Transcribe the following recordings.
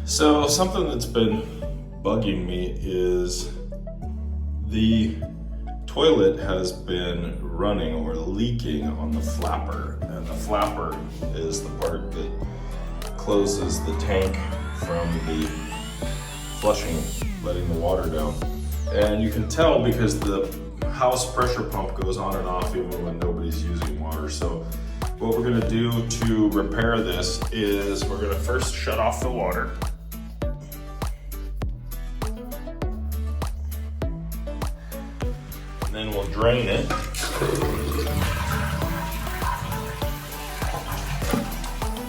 So something that's been bugging me is the toilet has been running or leaking on the flapper, and the flapper is the part that closes the tank from the flushing, letting the water down. And you can tell because the house pressure pump goes on and off even when nobody's using water. So what we're gonna do to repair this is we're gonna first shut off the water. And then we'll drain it.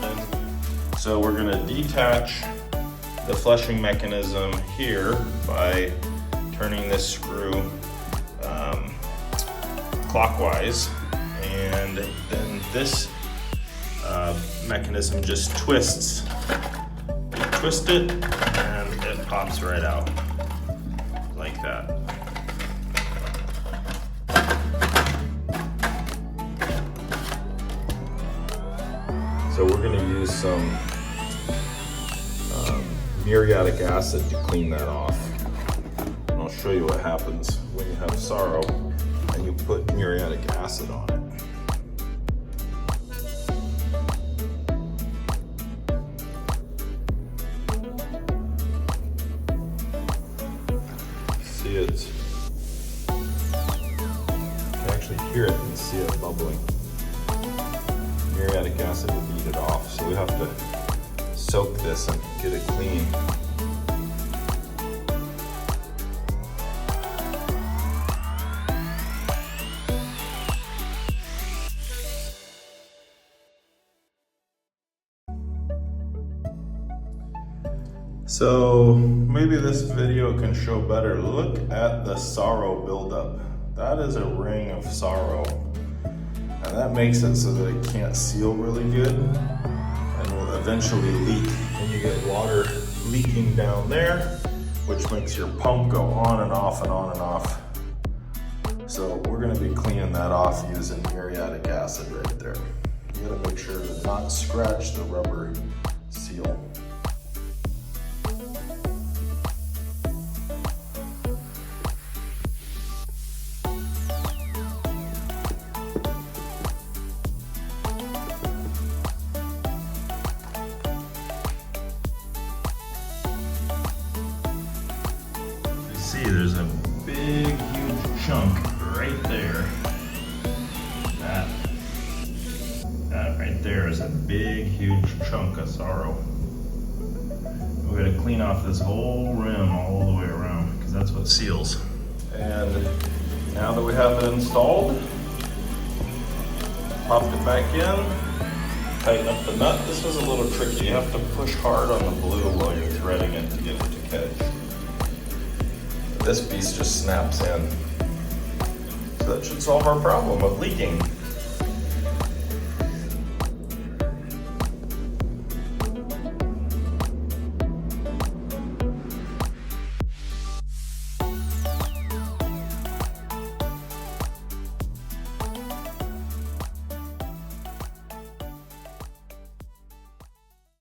And so we're gonna detach the flushing mechanism here by turning this screw clockwise, and then this mechanism just twists. You twist it and it pops right out like that. So we're going to use some muriatic acid to clean that off. And I'll show you what happens when you have sarro and you put muriatic acid on it. See it, you can actually hear it and see it bubbling. Muriatic acid will beat it off, so we have to soak this and get it clean. So maybe this video can show better. Look at the sarro buildup. That is a ring of sarro. And that makes it so that it can't seal really good and will eventually leak. And you get water leaking down there, which makes your pump go on and off and on and off. So we're gonna be cleaning that off using muriatic acid right there. You gotta make sure to not scratch the rubber seal. See, there's a big, huge chunk right there. That right there is a big, huge chunk of sarro. We're gonna clean off this whole rim all the way around because that's what seals. And now that we have it installed, pop it back in, tighten up the nut. This was a little tricky. You have to push hard on the blue while you're threading it to get it to catch. This piece just snaps in. So that should solve our problem of leaking.